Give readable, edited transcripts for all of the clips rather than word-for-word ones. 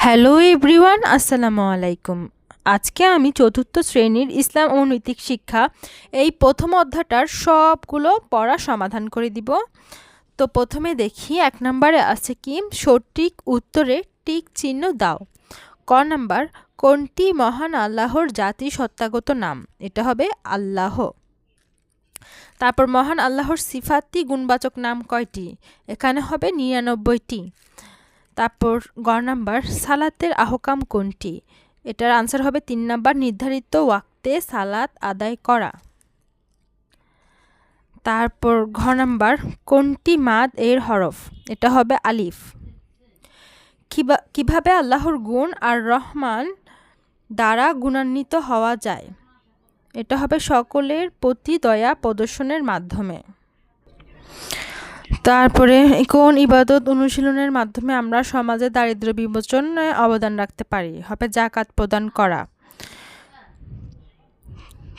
Hello everyone, আসসালামু আলাইকুম। আজকে আমি চতুর্থ শ্রেণীর ইসলাম ও নৈতিক শিক্ষা এই প্রথম অধ্যায়টার সবগুলো পড়া সমাধান করে দিব। তো প্রথমে দেখি 1 নম্বরে আছে কি, সঠিক উত্তরে টিক চিহ্ন দাও। ক নাম্বার, কোনটি মহান আল্লাহর জাতি সত্তাগত নাম? এটা হবে আল্লাহ। তারপর মহান আল্লাহর সিফাতি গুণবাচক নাম কয়টি? এখানে হবে 99টি। তারপর গ নাম্বার, সালাতের আহকাম কোনটি? এটার আনসার হবে 3 নাম্বার, নির্ধারিত ওয়াক্তে সালাত আদায় করা। তারপর ঘ নাম্বার, কোনটি মাদ এর হরফ? এটা হবে আলিফ। কিভাবে আল্লাহর গুণ আর রহমান দ্বারা গুণান্বিত হওয়া যায়? এটা হবে সকলের প্রতি দয়া প্রদর্শনের মাধ্যমে। তারপরে কোন ইবাদত অনুশীলনের মাধ্যমে আমরা সমাজে দারিদ্র্য বিমোচনে অবদান রাখতে পারি? হবে যাকাত প্রদান করা।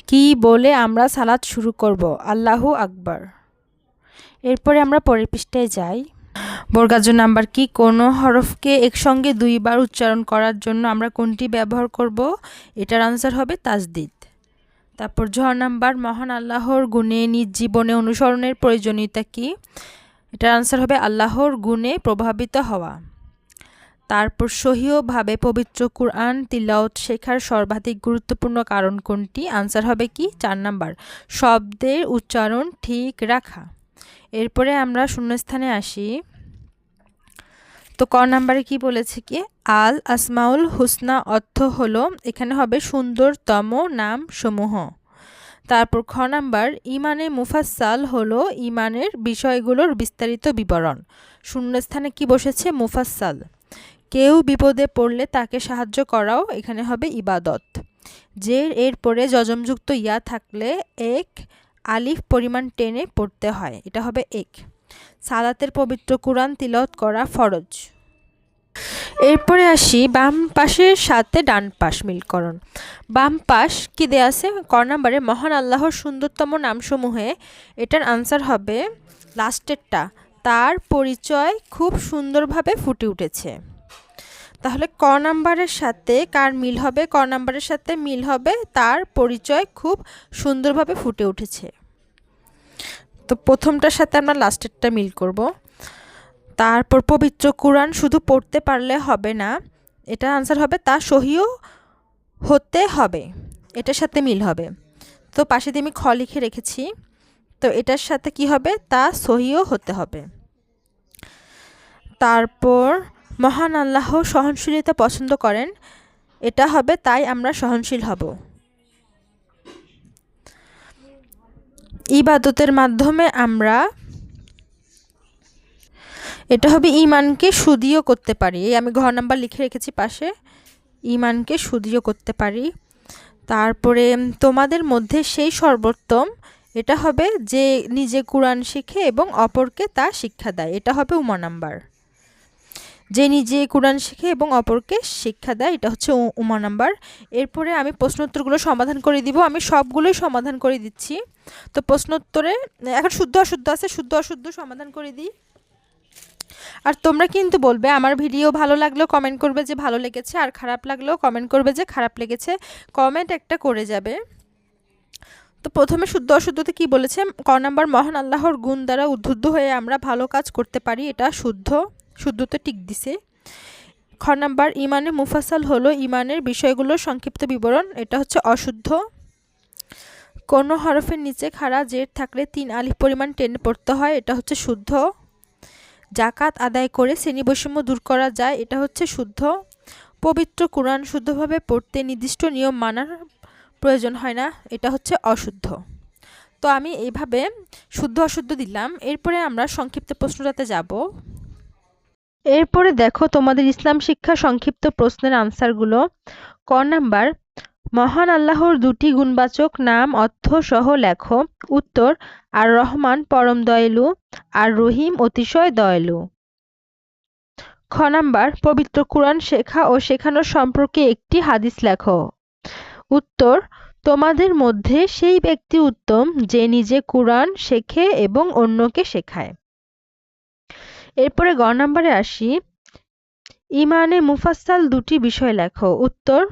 কি বলে আমরা সালাত শুরু করব? আল্লাহু আকবার। এরপরে আমরা পরের পৃষ্ঠায় যাই। বর্গাজ নাম্বার কি? কোনো হরফকে একসঙ্গে 2 বার উচ্চারণ করার জন্য আমরা কোনটি ব্যবহার করব? এটার আনসার হবে তাজদিদ। তারপর ঝ নাম্বার, মহান আল্লাহর গুণে নিজ জীবনে অনুসরণের প্রয়োজনীয়তা কি? এটার আনসার হবে আল্লাহর গুণে প্রভাবিত হওয়া। তারপর সহিহভাবে পবিত্র কুরআন তিলাওয়াত শেখার সর্বাধিক গুরুত্বপূর্ণ কারণ কোনটি? আনসার হবে কি 4 নাম্বার, শব্দের উচ্চারণ ঠিক রাখা। এরপরে আমরা শূন্যস্থানে আসি। তো ক নাম্বারে কি বলেছে কি, আল আসমাউল হুসনা অর্থ হলো, এখানে হবে সুন্দরতম নাম সমূহ। তারপর খ নাম্বার, ইমানে মুফাসসাল হলো ইমানের বিষয়গুলোর বিস্তারিত বিবরণ। শূন্যস্থানে কি বসেছে? মুফাসসাল। কেউ বিপদে পড়লে তাকে সাহায্য করাও এখানে হবে ইবাদত। যে এরপরে যজমযুক্ত ইয়া থাকলে এক আলিফ পরিমাণ টেনে পড়তে হয়, এটা হবে এক। সালাতের পবিত্র কুরআন তিলাওয়াত করা ফরজ। এরপরে আসি বাম পাশের সাথে ডান পাশ মিলকরণ। বাম পাশ কি দেয়া আছে? ক নাম্বারে মহান আল্লাহর সুন্দরতম নামসমূহে এটার আনসার হবে লাস্টেরটা, তার পরিচয় খুব সুন্দরভাবে ফুটে উঠেছে। তাহলে ক নাম্বারের সাথে কার মিল হবে? ক নাম্বারের সাথে মিল হবে তার পরিচয় খুব সুন্দরভাবে ফুটে উঠেছে। তো প্রথমটার সাথে আমরা লাস্টেরটা মিল করব। তারপর পবিত্র কুরআন শুধু পড়তে পারলে হবে না, এটা আনসার হবে তা সহিহ হতে হবে, এটার সাথে মিল হবে। তো পাশে দিয়ে আমি খ লিখে রেখেছি, তো এটার সাথে কি হবে? তা সহিহ হতে হবে। তারপর মহান আল্লাহ সহনশীলতা পছন্দ করেন, এটা হবে তাই আমরা সহনশীল হব। ইবাদতের মাধ্যমে আমরা, এটা হবে ইমানকে সুদৃঢ় করতে পারি। এই আমি ঘ নাম্বার লিখে রেখেছি পাশে, ইমানকে সুদৃঢ় করতে পারি। তারপরে তোমাদের মধ্যে সেই সর্বোত্তম, এটা হবে যে নিজে কুরআন শিখে এবং অপরকে তা শিক্ষা দেয়, এটা হবে উমা নাম্বার। যে নিজে কুরআন শিখে এবং অপরকে শিক্ষা দেয়, এটা হচ্ছে উমা নাম্বার। এরপরে আমি প্রশ্নোত্তরগুলো সমাধান করে দিব, আমি সবগুলোই সমাধান করে দিচ্ছি। তো প্রশ্নোত্তরে এখন শুদ্ধ অশুদ্ধ আছে, শুদ্ধ অশুদ্ধ সমাধান করে দিই। আর তোমরা কিন্তু বলবে, আমার ভিডিও ভালো লাগলেও কমেন্ট করবে যে ভালো লেগেছে, আর খারাপ লাগলেও কমেন্ট করবে যে খারাপ লেগেছে, কমেন্ট একটা করে যাবে। তো প্রথমে শুদ্ধ অশুদ্ধতে কি বলেছে? ক নাম্বার, মহান আল্লাহর গুণ দ্বারা উদ্বুদ্ধ হয়ে আমরা ভালো কাজ করতে পারি, এটা শুদ্ধ, শুদ্ধতে টিক দিছে। খ নাম্বার, ইমানে মুফাসাল হলো ইমানের বিষয়গুলোর সংক্ষিপ্ত বিবরণ, এটা হচ্ছে অশুদ্ধ। কোনো হরফের নিচে খাড়া জের থাকলে 3 আলিফ পরিমাণ টেনে পড়তে হয়, এটা হচ্ছে শুদ্ধ। যাকাত আদায় করে শ্রেণী বৈষম্য দূর করা যায়, এটা হচ্ছে শুদ্ধ। পবিত্র কুরআন শুদ্ধভাবে পড়তে নির্দিষ্ট নিয়ম মানার প্রয়োজন হয় না, এটা হচ্ছে অশুদ্ধ। তো আমি এইভাবে শুদ্ধ অশুদ্ধ দিলাম। এরপরে আমরা সংক্ষিপ্ত প্রশ্নটাতে যাব। এরপরে দেখো তোমাদের ইসলাম শিক্ষা সংক্ষিপ্ত প্রশ্নের আনসারগুলো। ক নাম্বার, মহান আল্লাহর 2টি গুণবাচক নাম অর্থ সহ লেখো। উত্তর, আর রহমান পরম দয়ালু, আর রহিম অতিশয় দয়ালু। খ নাম্বার, পবিত্র কুরআন শেখা ও শেখানোর সম্পর্কে একটি হাদিস লেখো। উত্তর, তোমাদের মধ্যে সেই ব্যক্তি উত্তম যে নিজে কুরআন শেখে এবং অন্যকে শেখায়। এরপরে গ নাম্বারে আসি, ইমানে মুফাসসাল দুটি বিষয় লেখো। উত্তর,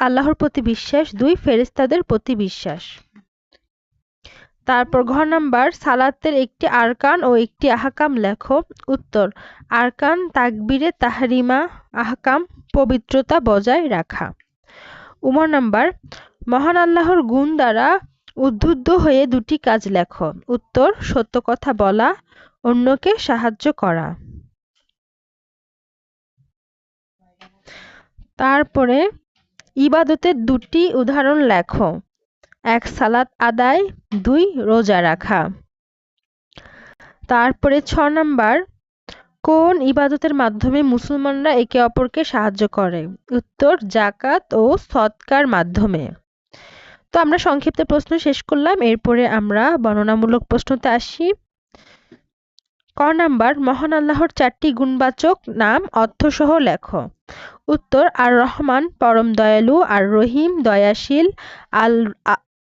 আল্লাহর প্রতি বিশ্বাস, 2 ফেরেশতাদের প্রতি বিশ্বাস। তারপর ঘ নাম্বার, সালাতের একটি আরকান ও একটি আহকাম লেখো। উত্তর, আরকান তাকবীরে তাহরিমা, আহকাম পবিত্রতা বজায় রাখা। উমর নাম্বার, মহান আল্লাহর গুণ দ্বারা উদ্বুদ্ধ হয়ে 2টি কাজ লেখো। উত্তর, সত্য কথা বলা, অন্যকে সাহায্য করা। তারপরে ইবাদতের 2টি উদাহরণ লেখো। 1 সালাত আদায়, 2 রোজা রাখা। তারপরে 6 নাম্বার, কোন ইবাদতের মাধ্যমে মুসলমানরা একে অপরকে সাহায্য করে? উত্তর, যাকাত ও সদকার মাধ্যমে। তো আমরা সংক্ষিপ্ত প্রশ্ন শেষ করলাম, এরপরে আমরা বর্ণনামূলক প্রশ্নতে আসি। ক নাম্বার, মহান আল্লাহর 4টি গুণবাচক নাম অর্থসহ লেখো। উত্তর, আর রহমান পরম দয়ালু, আর রহিম দয়াশীল,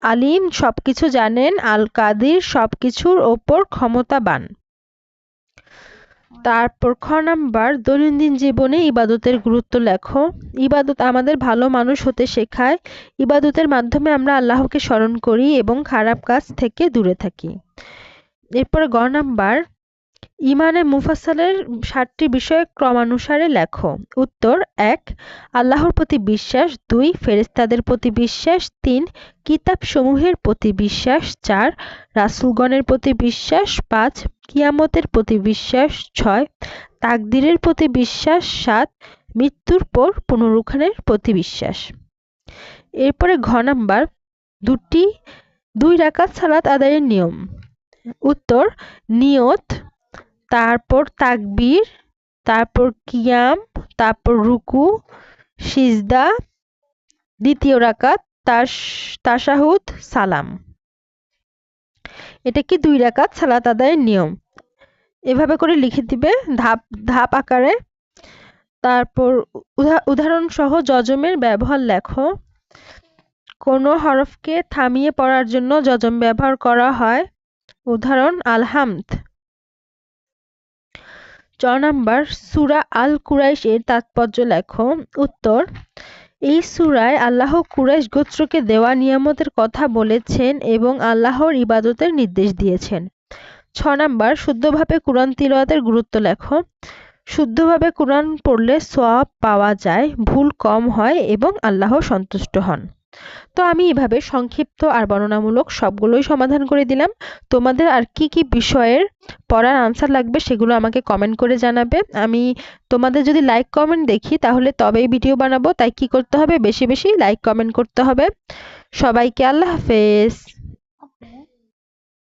আলিম সবকিছু জানেন, আল কাদির সবকিছুর ওপর ক্ষমতাবান। তারপর খ নাম্বার, দৈনন্দিন জীবনে ইবাদতের গুরুত্ব লেখো। ইবাদত আমাদের ভালো মানুষ হতে শেখায়। ইবাদতের মাধ্যমে আমরা আল্লাহকে স্মরণ করি এবং খারাপ কাজ থেকে দূরে থাকি। এরপরে গ নাম্বার, ইমানে মুফাসসালের 7টি বিষয় ক্রমানুসারে লেখো। উত্তর, 1 আল্লাহর প্রতি বিশ্বাস, 2 ফেরেশতাদের প্রতি বিশ্বাস, 3 কিতাবসমূহের প্রতি বিশ্বাস, 4 রাসূলগণের প্রতি বিশ্বাস, 5 কিয়ামতের প্রতি বিশ্বাস, 6 তাকদীরের প্রতি বিশ্বাস, 7 মৃত্যুর পর পুনরুত্থানের প্রতি বিশ্বাস। এরপরে ঘ নাম্বার, 2 রাকাত সালাত আদায়ের নিয়ম। উত্তর, নিয়ত, তারপর তাকবীর, তারপর কিয়াম, তারপর রুকু, সিজদা, 2য় রাকাত, তাশাহুদ, সালাম। এটা কি 2 রাকাত সালাত আদায়ের নিয়ম। এভাবে করে লিখে দিবে ধাপ ধাপ আকারে। তারপর উদাহরণ সহ যজমের ব্যবহার লেখো। কোন হরফকে থামিয়ে পড়ার জন্য যজম ব্যবহার করা হয়? উদাহরণ, আলহামদ। 4 নাম্বার, সূরা আল কুরাইশ এর তাৎপর্য লেখো। উত্তর, এই সূরায় আল্লাহ কুরাইশ গোত্রকে দেওয়া নিয়ামতের কথা বলেছেন এবং আল্লাহর ইবাদতের নির্দেশ দিয়েছেন। 6 নাম্বার, শুদ্ধভাবে কুরআন তিলাওয়াতের গুরুত্ব লেখো। শুদ্ধভাবে কুরআন পড়লে সওয়াব পাওয়া যায়, ভুল কম হয় এবং আল্লাহ সন্তুষ্ট হন। তো আমি এভাবে সংক্ষিপ্ত আর বর্ণনামূলক সবগুলোই সমাধান করে দিলাম। তোমাদের আর কি কি বিষয়ের পড়ার আনসার লাগবে সেগুলো আমাকে কমেন্ট করে জানাবে। আমি তোমাদের যদি লাইক কমেন্ট দেখি তাহলে তবেই ভিডিও বানাবো, তাই কি করতে হবে, বেশি বেশি লাইক কমেন্ট করতে হবে। সবাইকে আল্লাহ হাফেজ।